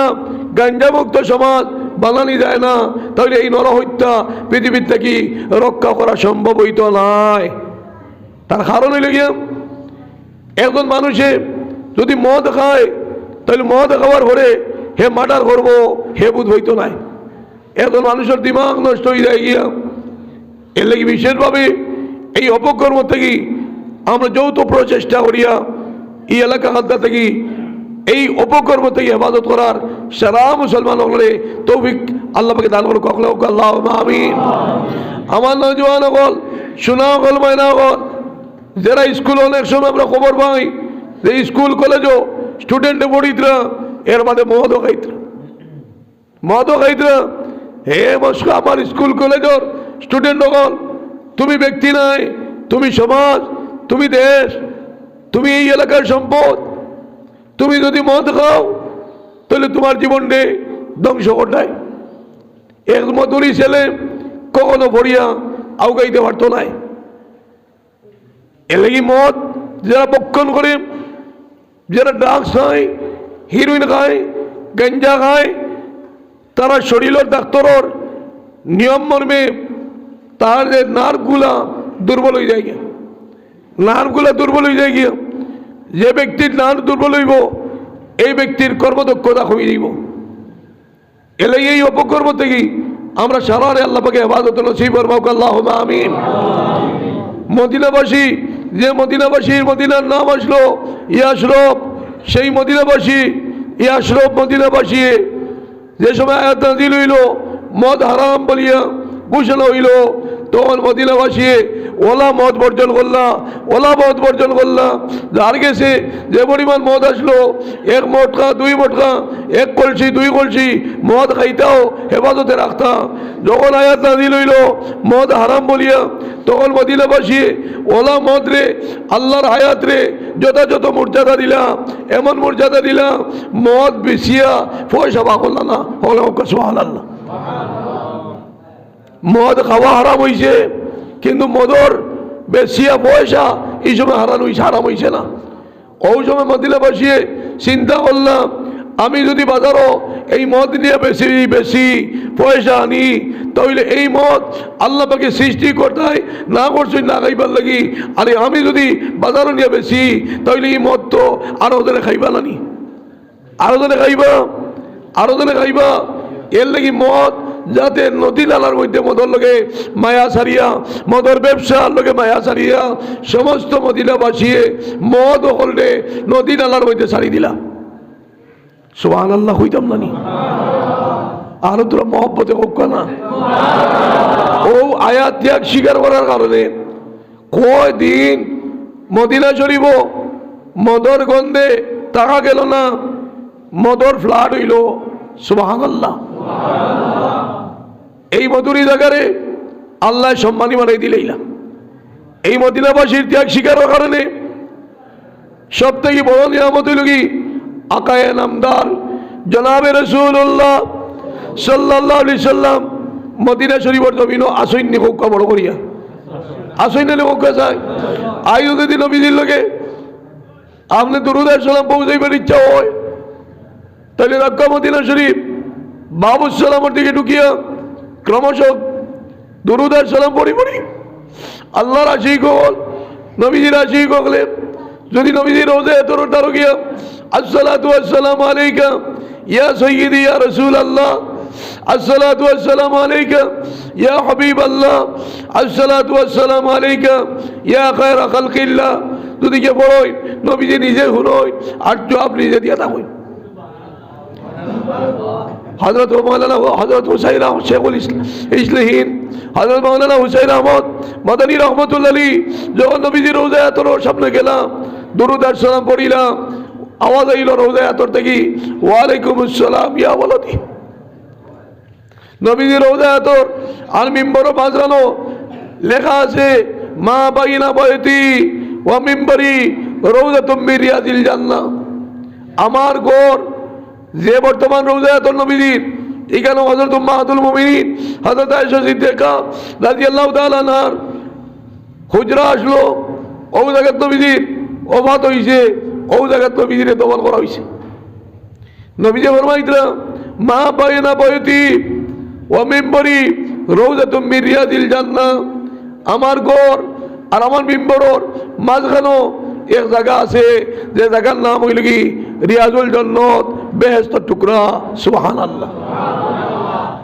গাঞ্জা মুক্ত সমাজ বানানি যায় না, তাহলে এই নরহত্যা পৃথিবীর থেকে রক্ষা করা সম্ভব হইত নয়। তার কারণ হইল গিয়া, একজন মানুষে যদি মদ খায়, তাহলে মদ খাওয়ার পরে হে মার্ডার করবো হে বুধ হইতো নাই। একজন মানুষের দিমাগ নষ্ট হয়ে যায় গিয়া। এর লাগি বিশেষভাবে এই অপকর্ম থেকে আমরা যৌথ প্রচেষ্টা করিয়া এই এলাকা হালতা থেকে এই অপকর্ম থেকে হেফাজত করার সারা মুসলমান হলে তৌফিক আল্লাহ পাকে দান করুক। আল্লাহ আমিন। আমার নওজওয়ান হল, শোনা হল, মায়না হল, যারা স্কুল অনেক সময় আমরা খবর পাই যে স্কুল কলেজও স্টুডেন্টে পড়িতরা এর বাদে মদও খাইতরা। হে মস্কো, আমার স্কুল কলেজের স্টুডেন্ট হল, তুমি ব্যক্তি নাই, তুমি সমাজ, তুমি দেশ, তুমি এই এলাকার সম্পদ। তুমি যদি মদ খাও তাহলে তোমার জীবনকে ধ্বংস করটাই। এক মধুরী ছেলে কখনো ভরিয়া আউগাইতে পারতো নাই। এর লাগি মদ যারা বক্ষণ করে, যারা ড্রাগস খায়, হিরোইন খায়, গাঞ্জা খায়, তারা শরীরের ডাক্তারের নিয়ম মর্মে তার যে নার্ভগুলা দুর্বল হয়ে যায় গিয়া, যে ব্যক্তির নার্ভ দুর্বল হইব এই ব্যক্তির কর্মদক্ষতা কমে যাইব। এলে এই অপকর্ম থেকে আমরা সারারে আল্লাহ পাকে হেফাজত নসিব ফরমাউক। আল্লাহুম্মা আমিন। মদিনাবাসী, যে মদিনাবাসীর মদিনার নাম আসলো ইয়াসরব, সেই ইয়াসরব মদিনাবাসী যে সময় আয়াত নাযিল হইল মদ হারাম বলিয়া ঘোষণা হইল, তখন মদিনাবাসী ওলা মদ বর্জন করলা। যার গেছে যে পরিমাণ মদ আসলো, এক মোটকা, দুই মোটকা, এক কলসি, দুই কলসি মদ খাইতাও হেফাজতে রাখতা। যখন আয়াত নাযিল হইল মদ হারাম বলিয়া, তখন মদিনাবাসী ওলা মদ রে, আল্লাহর আয়াত রে যথাযথ মর্যাদা দিলা, এমন মর্যাদা দিলা মদ বেশিয়া পয়সা বা করল না। সুবহানাল্লাহ। মদ খাওয়া হারাম হইছে, কিন্তু মদর বেশিয়া পয়সা এই সময় হারাম হইছে না। ওই সময় মদিনাবাসী চিন্তা করলাম, আমি যদি বাজারও এই মদ নিয়ে বেশি পয়সা আনি, তাহলে এই মদ আল্লাহ পাকে সৃষ্টি করতে না করছি না খাইবার লাগি। আরে আমি যদি বাজারও নিয়ে বেশি, তাহলে এই মদ তো আরো জনে খাইবা নানি, আরো জনে খাইবা। এর লাগি মদ যাতে নদী নালার মধ্যে মদর লোকে মায়া সারিয়া মদর ব্যবসার লোকে মায়া সারিয়া সমস্ত মদিনা বাসিয়ে মদ হলে নদী নালার মধ্যে সারি দিলা সুবহানাল্লাহ হইতাম না নি আর তোরা মহব্বতে হোক না ও আয়াত ত্যাগ স্বীকার করার কারণে কয়দিন মদিনা শরীফ মদর গন্ধে তাকা গেল না মদর ফ্লাড হইল সুবহানাল্লাহ এই মধুরী জায়গারে আল্লাহ সম্মানী বানাই দিলেইলা এই মদিনাবাসীর ত্যাগ স্বীকারের কারণে সব থেকে বড় নিয়ামত হইল কি আকায়ে নামদার জনাবে রাসূলুল্লাহ সাল্লাল্লাহু আলাইহি সাল্লাম মদিনা শরীফের জমিন আসইনি হোক বড় করিয়া আসইনি হোক যায় আইও যদি নবীজির লগে আপনি দুরূদ সালাম পৌঁছাইবার ইচ্ছা হয় তাহলে মক্কা মদিনা শরীফ বাবুস সালামের দিকে ঢুকিয়া ক্রমশ দুরূদ সালাম পড়ি আল্লাহর আশিক হল নবীজির আশিক হলে যদি নবীজির রোজায় তোর তারো গিয়া আসসালাতু ওয়াসসালামু আলাইকা ইয়া সাইয়্যিদি ইয়া রাসূলুল্লাহ আসসালাতু ওয়াসসালামু আলাইকা ইয়া হাবিবাল্লাহ আসসালাতু ওয়াসসালামু আলাইকা ইয়া খায়রা খালকিল্লাহ যদি কে পড়ই নবীজি নিজে শুনই আর জবাব নিজে দিয়া থাকুন হযরত মাওলানা হযরত হুসাইন শেখুল ইসলাহিন হযরত মাওলানা হুসাইন আহমদ মাদানী রহমাতুল্লাহ আলাইহি যখন নবীজির রোজায় তোর সামনে গেলাম দুরূদ আর সালাম পড়িলাম আওয়াজ আইল রোজায় তোর থেকে ওয়া আলাইকুমুস সালাম ইয়া ওয়ালাদি নবীজির রোজায় তোর আর মিম্বরও বাজরানো লেখা আছে মা বাইনা বয়তি ওয়া মিম্বরি রওজাতুম মিন রিয়াদিল জান্নাহ আমার ঘর যে বর্তমান রোজায় তোর নবীজির এখানে হযরত উম্মাহাতুল মুমিনিন হযরত আয়েশা সিদ্দিকা রাদিয়াল্লাহু তাআলা আনহার হুজরা আসলো ও জায়গাত নবীজির ওফাত হইছে ও জায়গাত নবীজিরে দফন করা হইছে নবীজি ফরমাইতরা মা বাইনা বয়তি ওয়া মিম্বরি রওজাতুম মিন রিয়াদিল জান্নাহ আমার ঘর আর আমার মিম্বরের মাঝখানে এক জায়গা আছে যে জায়গার নাম হইল কি রিয়াজুল জান্নাত বেহেশতের টুকরা সুবহানাল্লাহ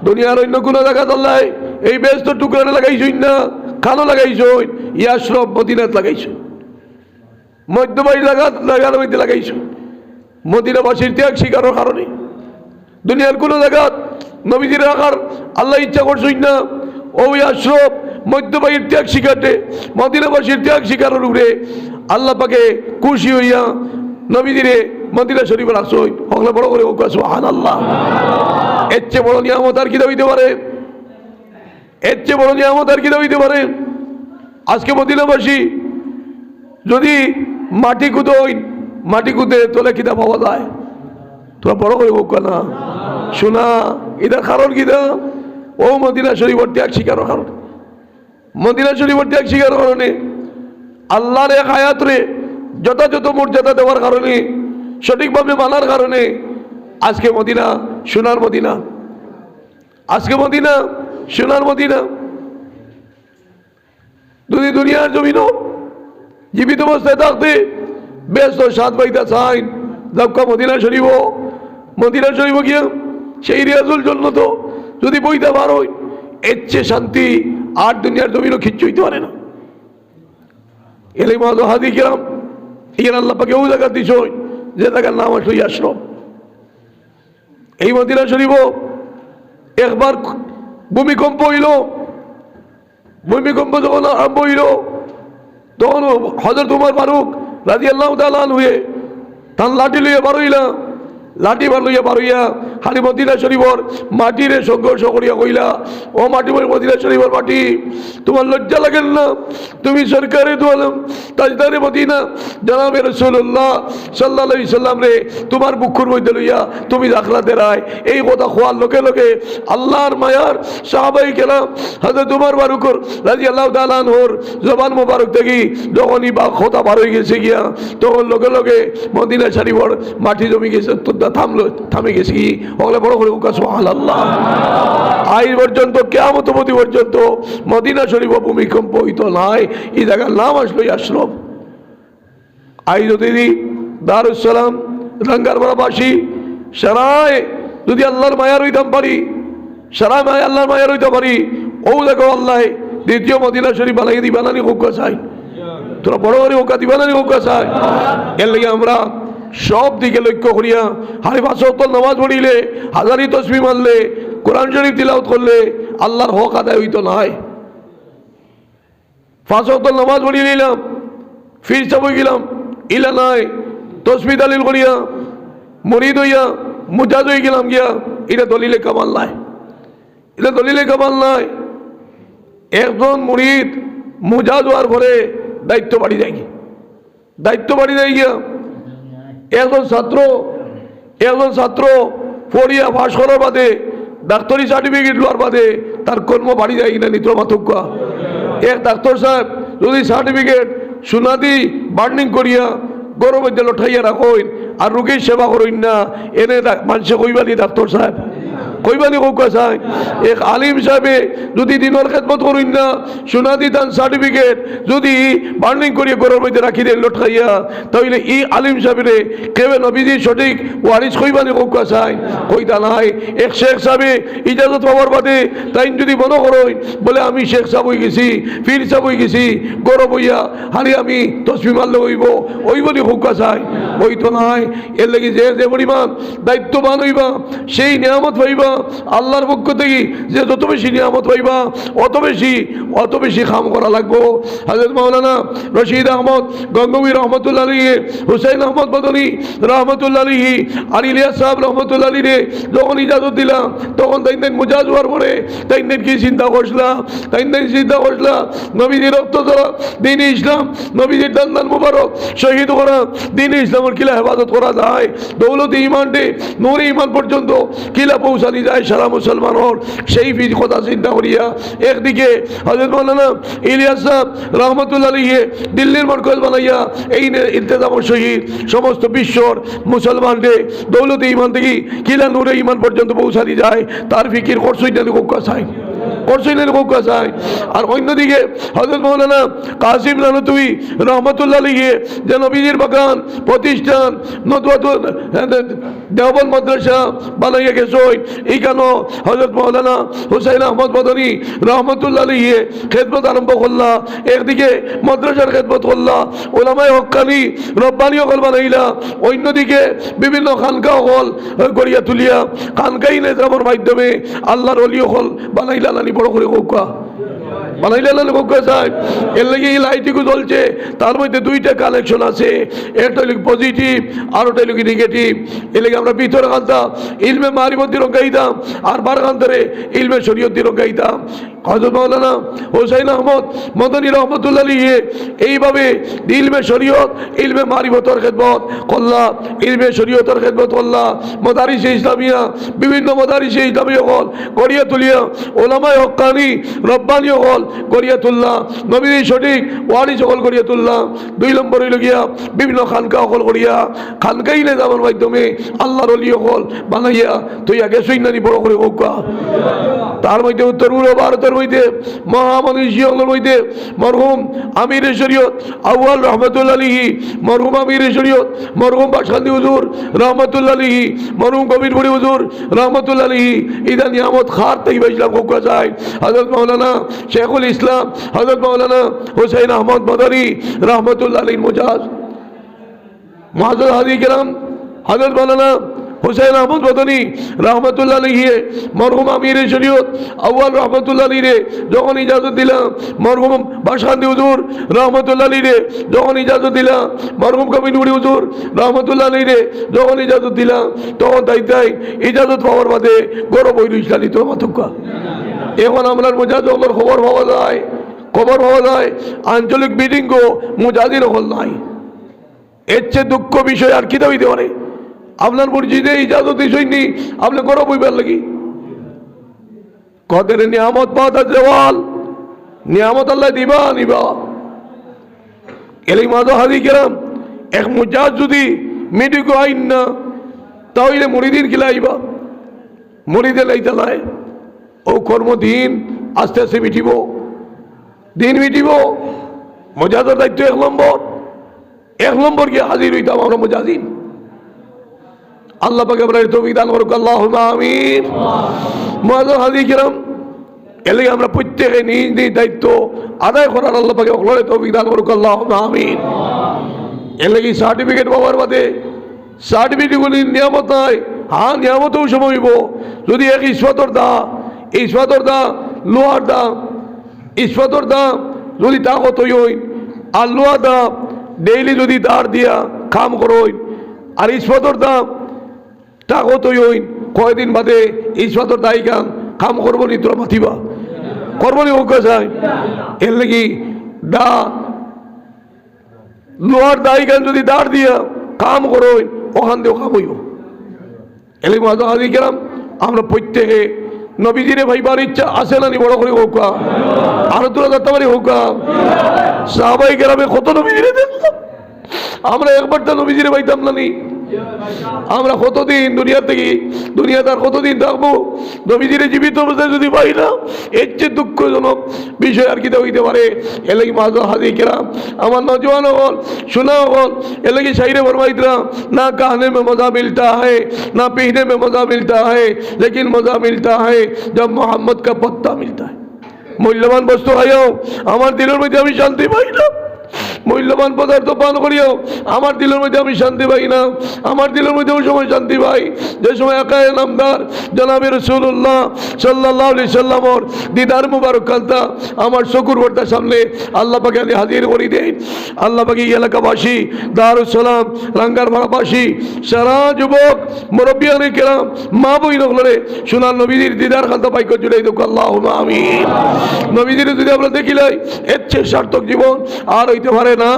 দুনিয়ার অন্য কোনো জায়গা আল্লাহ এই বেহেশতের টুকরাটা লাগাইছই না খানো লাগাইছই ইয়াশরফ মদিনাত লাগাইছই মধ্যবাড়ি লাগানোর মধ্যে লাগাইছই মদিনাবাসীর ত্যাগ স্বীকারের কারণে দুনিয়ার কোনো জায়গা নবীজির রাখার আল্লাহ ইচ্ছা করছই না ও ইয়াশরফ মধ্যবাড়ির ত্যাগ স্বীকারে মদিনাবাসীর ত্যাগ স্বীকারের উপরে আল্লাহ পাকে খুশি হইয়া নবীজিরে মদিনা শরীফে রাখছই হকলে বড় করে ওকা সুবহানাল্লাহ এর চেয়ে বড় নিয়ামত আর কি হইতে পারে এর চেয়ে বড় নিয়ামত আর কি হইতে পারে আজকে মদিনাবাসী যদি মাটি কুদোই মাটি কুদে তোলে কিতা পাওয়া যায় তোরা বড় করে ওকা না শোনা এটার কারণ কিনা ও মদিনা শরীফের ত্যাগ স্বীকারের কারণ মদিনা শরীফের ত্যাগ স্বীকারের কারণে আল্লাহর এক আয়াতরে যথাযথ মর্যাদা দেওয়ার কারণে সঠিকভাবে মানার কারণে আজকে মদিনা সোনার মদিনা আজকে মদিনা সোনার মদিনা যদি দুনিয়ার জমিনও জীবিত অবস্থায় থাকতে ব্যস্ত সাত বাইতা চাইন দক্কা মদিনা শরীফ গিয়া সেই রিয়াজুল জান্নাত যদি বইতে পারোই এর চেয়ে শান্তি আর দুনিয়ার জমিনও কিচ্ছু হইতে পারে না এলাই মাহাতো হাদি কিরাম এখানে আল্লাহ পাকে ও জায়গা দিছ যে জায়গার নাম আসলো ইয়াশরফ এই মদিনা শরীফ একবার ভূমিকম্প হইল ভূমিকম্প যখন আরম্ভ হইল তখন হযরত উমর ফারুক রাদিয়াল্লাহু তাআলা আনহু তান লাঠি লইয়া বার হইলা লাঠি বার লইয়া বার হইয়া খালি মদিনা শরীফর মাটিরে সংঘর্ষ করিয়া কইলা ও মাটি মদিনা শরীফর মাটি তোমার লজ্জা লাগেন না তুমি সরকারে দোয়ালাম তাজদারে মদিনা জনাবে রাসূলুল্লাহ সাল্লাল্লাহু আলাইহি সাল্লাম রে তোমার বুকুর মধ্যে লইয়া তুমি রাখলাতে রায় এই কথা খোয়ার লোকে লোকে আল্লাহর মায়ার সাহাবাই কেরাম হযরত উমর ফারুক রাদিয়াল্লাহু তাআলা আনহুর জবান মোবারক থেকে যখনই বা কথা বার হয়ে গেছে গিয়া তখন লোকে লোকে মদিনা শরীফর মাটি জমি গেছে থামে গেছি ওগুলো বড় করে সুবহানাল্লাহ আজ পর্যন্ত কিয়ামত অবধি পর্যন্ত মদিনা শরীফ ভূমিকম্প হইতো নাই এই জায়গার নাম আসলো ইয়াশরফ আজ যদি দারুস সালাম রাঙ্গারপাড়াবাসী সারায় যদি আল্লাহর মায়ার হইতাম পারি সারা মায় আল্লাহর মায়ের হইতে পারি ও দেখো আল্লাহ দ্বিতীয় মদিনা শরীফ বানাই দি বানানি হোক চাই তোরা বড় বড় হোকা দি বানানি হোক চাই এর লাগে আমরা সব দিকে লক্ষ্য করিয়া হারি 5 ওয়াক্ত নামাজ পড়িলে হাজারি তসবিহ মারলে কোরআন শরীফ তিলাওয়াত করলে আল্লাহর হক আদায় হইতো নাই 5 ওয়াক্ত নামাজ পড়িয়ে নিলাম ফির চাবই গেলাম ইলা নাই তসবিহ তালিল করিয়া মুরিদ হইয়া মুজাজ হয়ে গেলাম গিয়া এটা দলিলে কামাল নাই এটা দলিলে কামাল নাই একজন মুরিদ মুজাজ হওয়ার পরে দায়িত্ব বাড়ি যায় দায়িত্ব বাড়ি যায় গিয়া একজন ছাত্র পড়িয়া পাশ করার বাদে ডাক্তারি সার্টিফিকেট লওয়ার বাদে তার কর্ম বাড়ি যায় কিনা নিত্র মাতক্কা এক ডাক্তার সাহেব যদি সার্টিফিকেট সুনাদি বার্নিং করিয়া গরম মধ্যে লঠাইয়া রাখইন আর রোগীর সেবা করইন না এনে মানুষে কইবানি ডাক্তার সাহেব কইবানি কৌকা চাই এক আলিম সাহেবে যদি দিনের খেদমত করইন না সুনাদি দান সার্টিফিকেট যদি বার্নিং করিয়া গরম মধ্যে রাখি দেন লঠাইয়া তাহলে ই আলিম সাহেবের কেবে নবীজি সঠিক ওয়ারিস কইবানি কৌকা চাই কইতা নাই এক শেখ সাহেবে ইজাজত পাওয়ার বাদে তাই যদি মনে করইন বলে আমি শেখ সাহেব হয়ে গেছি পীর সাহেব হয়ে গেছি গরম হইয়া হারি আমি তসবি মারলে ওইব নি কৌকা চাই ওই তো নাই এর লাগে যে পরিমাণ দায়িত্ববান হইবা সেই নিয়ামত পাইবা আল্লাহর পক্ষ থেকে যে যত বেশি নিয়ামত পাইবা অত বেশি কাম করা লাগবো হযরত মাওলানা রশিদ আহমদ গঙ্গোবী রহমতুল্লাহ আলাইহি হুসাইন আহমদ বদনী রহমতুল্লাহ আলাইহি আর ইলিয়াস সাহেব রহমতুল্লাহ আলাইহি যখন ইজাজত দিলাম তখন তাই মুজাজ হওয়ার পরে তাই কি চিন্তা করছিলাম নবীজির রক্ত ধরা দিন ইসলাম নবীজির দান মুবারক শহীদ করা দিন ইসলামের কিলা হেফাজত করা যায় দৌলতে ইমান ডে নূরে ইমান পর্যন্ত কিলা পৌঁছানি যায় সারা মুসলমানের সেই কথা চিন্তা করিয়া একদিকে হযরত মাওলানা ইলিয়াস সাহেব রহমতুল্লাহ আলাইহি দিল্লির মরকজ বানাইয়া এই ইলতিজামের সহিত সমস্ত বিশ্বর মুসলমান ডে দৌলতে ইমান থেকে কিলা নূরে ইমান পর্যন্ত পৌঁছানি যায় তার ফিকির করছই না কোকা চাই আর অন্যদিকে হযরত মাওলানা কাসিম নানতুই রহমতুল্লাহ আলাইহি যে নবীজির বাগান প্রতিষ্ঠান দেওবন্দ মাদ্রাসা বানাইয়া গেছই এইখানে হযরত মাওলানা হুসাইন আহমদ বদনী রহমতুল্লাহ আলাইহি খেদমত আরম্ভ করলা একদিকে মাদ্রাসার খেদমত করলা ওলামায়ে হক্কানি রব্বানি হল বানাইলা অন্যদিকে বিভিন্ন খানকা হল গড়িয়া তুলিয়া খানকাই নিজামের মাধ্যমে আল্লাহর ওলি হল বানাইলা নানি বড় করে কৌকা বানাইলে কৌকা চাই এর লাগে এই লাইটগুলো জ্বলছে তার মধ্যে দুইটা কালেকশন আছে একটা হলো পজিটিভ আর ওটা হলো নেগেটিভ এর লাগে আমরা ভিতরে কানতাম ইলমে মারিফতের রঙাইতাম আর বার কান্তরে ইলমে শরীয়তের রঙাইতাম হযরত মাওলানা হুসাইন আহমদ মদনী রহমতুল্লাহ আলাইহি এইভাবে ইলমে শরীয়ত ইলমে মারিফতের খেদমত করলা ইলমে শরীয়তের খেদমত করলা মাদারিসে ইসলামিয়া বিভিন্ন মাদারিসে ইসলামিয়া হল গড়িয়া তুলিয়া ওলামায়ে হক্কানি রব্বানি হল গড়িয়া তুললা নবীজি সঠিক ওয়ারিস হল গড়িয়া তুললা 2 নম্বর হইল গিয়া বিভিন্ন খানকা হল গড়িয়া খানকাই নিজামের মাধ্যমে আল্লাহর ওলি হল বানাইয়া তুই আগে সৈন্যানি বড় করে কৌকা তার মধ্যে উত্তর পূর্ব ভারতের মধ্যে মহামনীষী হলের মধ্যে মরহুম আমির শরীয়ত আউয়াল রহমতুল্লাহ আলাইহি মরহুম আমির শরীয়ত মরহুম বাসখালী হুজুর রহমতুল্লাহ আলাইহি মরহুম কবিরপুরি হুজুর রহমতুল্লাহ আলাইহি ইদা নিয়ামত খার থেকে ইসলাম কৌকা যায় হযরত মাওলানা শেখুল ইসলাম হযরত মাওলানা হুসাইন আহমদ বদনী রহমতুল্লাহ আলাইহি মুজাজ মুআজ্জাজ হাজি কিরাম হযরত মাওলানা হুসাইন আহমদ বদনী রহমতুল্লাহ আলাইহি মরহুম আমির শরীয়ত আউয়াল রহমতুল্লাহ আলাইহি যখন ইজাজত দিলাম মরহুম বাসখালী হুজুর রহমতুল্লাহ আলাইহি যখন ইজাজত দিলাম মরহুম কবিরপুরি হুজুর রহমতুল্লাহ আলাইহি যখন ইজাজত দিলাম তখন তাই ইজাজত পাওয়ার বাদে গৌরব হইল ইসলামী তো মাতক্কা এখন আমরা মুজাহিদের খবর পাওয়া যায় আঞ্চলিক মিটিংও মুজাহিদের হল নাই এর চেয়ে দুঃখ বিষয় আর কি হইতে পারে আপনার মসজিদে ইজাজত দিছইনি আপনি গৌরব হইবার লাগি কদের নিয়ামত পাওয়া দেওয়াল নিয়ামত আল্লাহ দিবা নিবা এলাই মাঝে হাজি কেরাম এক মুজাহিদ যদি মিটিংও আইন না তাহলে মুরিদিন কিলা আইবা মুরিদে লাইতে নাই ও কর্মদিন আস্তে আস্তে মিটিব দিন মিটিব মুজাহিদের দায়িত্ব 1 নম্বর গিয়ে হাজির হইতাম আমরা মুজাহিদিন আল্লাহ পাক আমরা তৌফিক দান করুক, আল্লাহুম্মা আমিন। মুআজ্জাজ হাজির কিরাম, এর লাগি আমরা প্রত্যেকে নিজ নিজ দায়িত্ব আদায় করার আল্লাহ পাকে সকলের তৌফিক দান করুক, আল্লাহুম্মা আমিন। এর লাগি সার্টিফিকেট পাওয়ার বাদে সার্টিফিকেটগুলির নিয়ামত নাই। হ্যাঁ, নিয়ামতও সময় হইব যদি এক ইস্পাতর দা লোহার দা ইস্পাতর দা যদি তাকত হইন, আর লোহার দা ডেইলি যদি দাঁড় দিয়া কাম করইন, আর ইস্পাতর দা তাকত হইন, কয়দিন বাদে ইস্পাতর দায়ী কাম করবো নি? তোরা মাতিবা করবো নি? হোক চাই এর লাগি দা লোহার দায়ী যদি দাঁড় দিয়া কাম করইন, ওখান দিয়েও কাম হইব। এলে মুআজ্জাজ হাজির কিরাম, আমরা প্রত্যেকে নবীজিরে ভাইবার ইচ্ছা আছে না নি? বড় করে হোক, আরো তোরা যাতে পারি হোক। সাহাবাই কেরামে কত নবীজিরে দেখলাম, আমরা একবারটা নবীজিরে পাইতাম না নি? আমরা কতদিন দুনিয়াতে আর কতদিন থাকবো? নবীজিরে জীবিত অবস্থায় যদি পাই না, এর চেয়ে দুঃখজনক বিষয় আর কি হইতে পারে? এর লাগি মুআজ্জাজ হাজির কিরাম, আমার নজওয়ান হল শোনা হল, এর লাগি শাইরে ফরমাইতরা, না कहने में मजा मिलता है, ना पीने में मजा मिलता है, लेकिन मजा मिलता है जब मोहम्मद का पत्ता मिलता है। মূল্যবান বস্তু খাইও, আমার দিলের মধ্যে আমি শান্তি পাই না। মূল্যবান পদার্থ পান করিও, আমার দিলের মধ্যে আমি শান্তি পাই না। আমার দিলের মধ্যে ওই সময় শান্তি পাই যে সময় একাই নামদার জনাবে রাসূলুল্লাহ সাল্লাল্লাহু আলাইহি সাল্লামর দিদার মুবারক কালতা আমার চকুর পর্দার সামনে আল্লাহ পাকে আমি হাজির করি দেই। আল্লাহ পাকে এলাকাবাসী, দারুস সালাম রাঙ্গারপাড়াবাসী, সারা যুবক মুরব্বিয়ানে কেরাম, মা বই নগরে সোনার নবীজির দিদার কালতা পাইক জুড়ে দেখ, আল্লাহুম্মা আমিন। নবীজির যদি আমরা দেখিলাই এর চেয়ে সার্থক জীবন আর হইতে পারে না।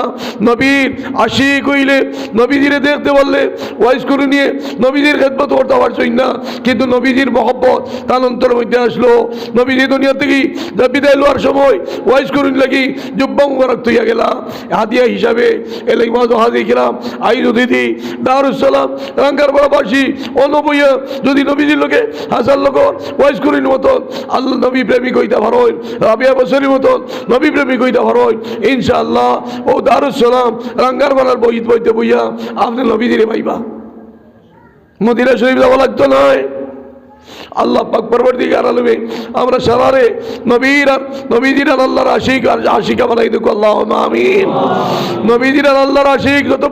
নবীর আশিক হইলে, নবীজিরে দেখতে বললে ওয়াইজ করে নিয়ে নবীজির খেদমত করতে পারছই না, কিন্তু নবীজির মহব্বত তার অন্তরের মধ্যে আসলো। নবীজি দুনিয়া থেকে বিদায় লওয়ার সময় ওয়াইজ করুন লাগি জুব্বা মুবারক তৈয়া গেলা হাদিয়া হিসাবে। এলাই মুআজ্জাজ হাজির কিরাম, আইজ দিদি দারুস সালাম রাঙ্গারপাড়াবাসী অনবইয়া যদি নবীজির লোকে হাজার লোক ওয়াইজ করিন মতন আল্লাহ নবী প্রেমিক হইতে পারোই, রাবিয়া বছরের মতন নবী প্রেমিক হইতে পারোই ইনশাআল্লাহ। ও দারুস সালাম রাঙ্গারপাড়ার বইতে বইয়া আপনি নবীজিরে পাইবা। মদিনা শরীফ যাওয়া লাগতো নয়। আল্লাহ পাক পরবর্তীকার আলমে আমরা সারারে নবীজির আর আল্লাহর আশিক আর আশিকা বানাই দেবো, আল্লাহুম্মা আমিন। নবীজির আর আল্লাহর আশিক যত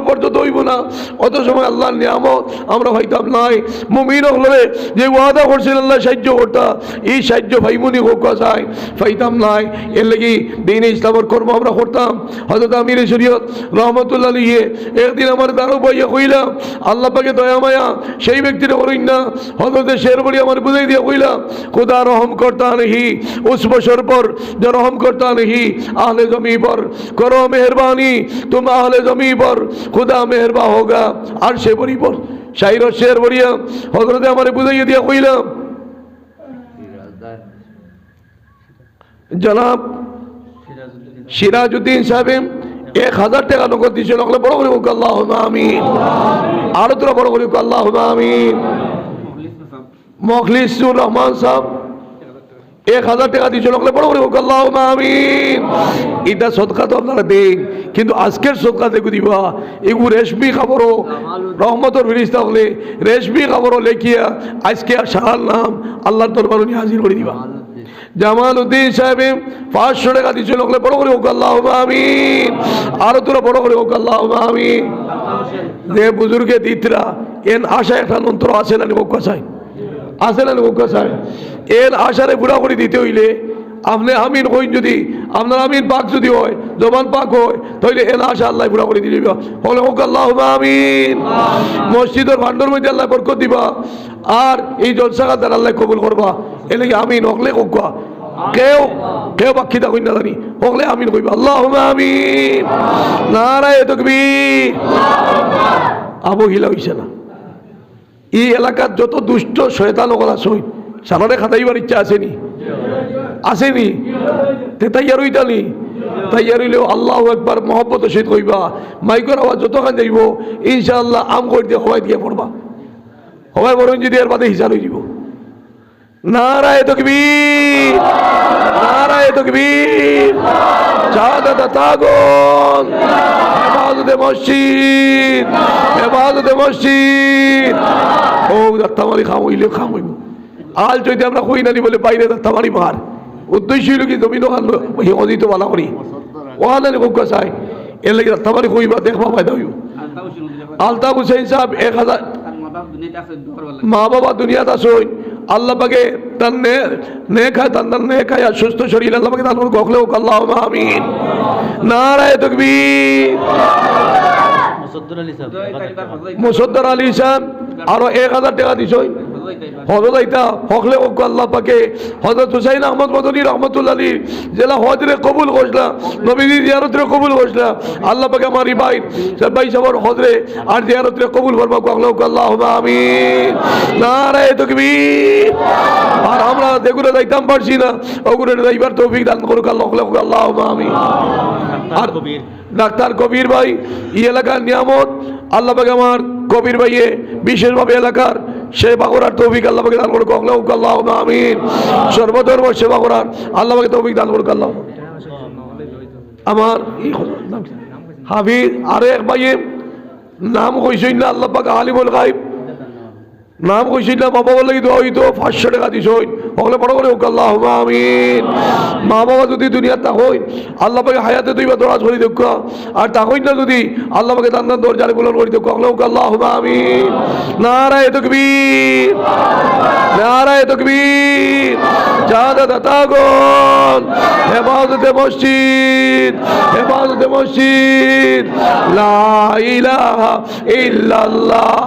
পর্যন্ত হইব না অত সময় আল্লাহর নিয়ামত আমরা হইতাম নাই। মুমিন হলে যে ওয়াদা করছেন আল্লাহ সাহায্য করতা, এই সাহায্য ভাইমুনি হোক যায় পাইতাম নাই। এর লাগি দিন ইসলামের কর্ম আমরা করতাম। হযরত আমির শরীয়ত রহমতুল্লাহ আলাইহি একদিন আমার দারো বইয়া কইলাম, আল্লাহ পাকে দয়া মায়া সেই ব্যক্তির করেন না। হযরত शेर बड़ी हमारे बुझाई दिया कोईला, खुदा रहम करता नहीं उस बशर पर जो रहम करता नहीं आहले जमी पर, करो मेहरबानी तुम आहले जमी पर, खुदा मेहरबा होगा अर्शे बड़ी पर। शायर और शेर बढ़िया हजरत हमारे बुझाई दिया कोईला। जनाब সিরাজউদ্দিন সাহেব 1000 টাকা নগদ দিয়েছিল, বড় করে হোক আল্লাহুম্মা আমিন। আরো তোরা বড় করে হোক আল্লাহুম্মা আমিন। মুখলিসুর রহমান সাহেব 1000 টাকা দিয়েছিল, বড় করে হোক আল্লাহুম্মা আমিন। এটা সদকা তো আপনারা দেন, কিন্তু আজকের সদকা দেখো দিবা এগুলো রেশমি খাবরও রহমতর ফেরেশতা হলে রেশমি খাবরও লেখিয়া আজকে সারার নাম আল্লাহর দরবারে নিয়ে হাজির করে দিবা। জামালউদ্দিন সাহেব 500 টাকা দিয়েছিল, বড় করে হোক আল্লাহুম্মা আমিন। আরো তোরা বড় করে হোক আল্লাহুম্মা আমিন। যে বুজুর্গে দিতরা এন আশা একটা নন্তর আছে না হোক চাই, আছে না হোক চাই। এর আশারে পুরা করে দিতে হইলে আপনি আমিন কইন, যদি আপনার আমিন পাক যদি হয় জবান পাক হয় তাহলে এর আশা আল্লাহ পুরা করে দিয়ে দিবা। হলে হোক আল্লাহুম্মা আমিন। মসজিদের ভান্ডার মধ্যে আল্লাহ বরকত দিবা, আর এই জলসাগাত আল্লাহ কবুল করবা। এর লাগি আমিন হকলে হোক। কেউ বাক্ষিতা কই না জানি হকলে আমিন কইবা আল্লাহুম্মা আমিন। নারায়ে তাকবীর। অবহেলা হইছে না। এই এলাকার যত দুষ্ট শয়তান ওগুলা সই সারারে খাতাইবার ইচ্ছা আসেনি? আসেনি? তাইয়ার হইতানি? তাইয়ার হইলেও আল্লাহু আকবার মহব্বতের সহিত কইবা। মাইকের আওয়াজ যতক্ষণ যাইব ইনশাআল্লাহ আম করে দিয়ে হওয়াই দিয়ে পড়বা। হওয়াই বরং যদি এর বাদে হিসাব হয়ে যাব। নারায়ে তাকবীর, নারায়ে তাকবীর। শাহাদাত তাগুন, হেফাজতে মসজিদ, হেফাজতে মসজিদ। ও দাত্তামারি খামইলে খামইব আল যদি আমরা কই নানি বলে বাইরে দাত্তামারি মার উদ্দেশ্য হইল কি জমিন অদিত বালা করি ওহানানি খুব চাই এর লাগে দাত্তামারি কইবা দেখবা ফায়দা হইব। আলতাফ হুসেন সাহেব 1000 মা বাবা দুনিয়াতে আসুন আল্লাহ পাকে তার নেখায় তার নেখায় আর সুস্থ শরীর আল্লাহ পাকে তার গখলে হোক আল্লাহুম্মা আমিন। নারায়ে তাকবীর। মুসদ্দর আলী সাহেব আরো 1000 টাকা দিছই হজরত আইতা হকলে হোক আল্লাহ পাকে হজরত হুসাইন আহমদ মদনী রহমতুল্লাহ আলী জেলা হজরে কবুল করছিলা নবীজি জিয়ারতরে কবুল করছিলা আল্লাহ পাকে আমার ভাই ভাই সবার হজরে আর জিয়ারতরে কবুল করবা হকলে হোক আল্লাহুম্মা আমিন। নারায়ে তাকবীর। আর আমরা যেগুলো যাইতাম পারছি না ওগুলো যাইবার তৌফিক দান করুক আল্লাহ হকলে হোক আল্লাহুম্মা আমিন। আর ডাক্তার কবির ভাই এই এলাকার নিয়ামত আল্লাহ পাকে আমার কবির ভাইয়ে বিশেষভাবে এলাকার সেবা করার তৌফিক আল্লাহ পাকে দান করুক আল্লাহুম্মা আমিন। সর্বধর্ম সেবা করার আল্লাহ পাকে তৌফিক দান করুক আল্লাহ। আমার হাফিজ আরেক ভাইয়ে নাম কইছই না আল্লাহ পাক আলিমুল গায়ব নাম কইছিল না বাবা বলে কিন্তু হয়তো 500 টাকা দিছ হলে বড় করে হোক আল্লাহুম্মা আমিন। মা বাবা যদি দুনিয়া তা হই আল্লাহ পাকে হায়াতে দুইবা দরাজ করি দেখ আর তা হই না যদি আল্লাহ পাকে দান দান দরজারে বুলন করি দেখ হলে হোক আল্লাহুম্মা আমিন। নারায়ে তাকবীর, নারায়ে তাকবীর। শাহাদাত তাগুন, হেফাজতে মসজিদ, হেফাজতে মসজিদ। লা ইলাহা ইল্লাল্লাহ।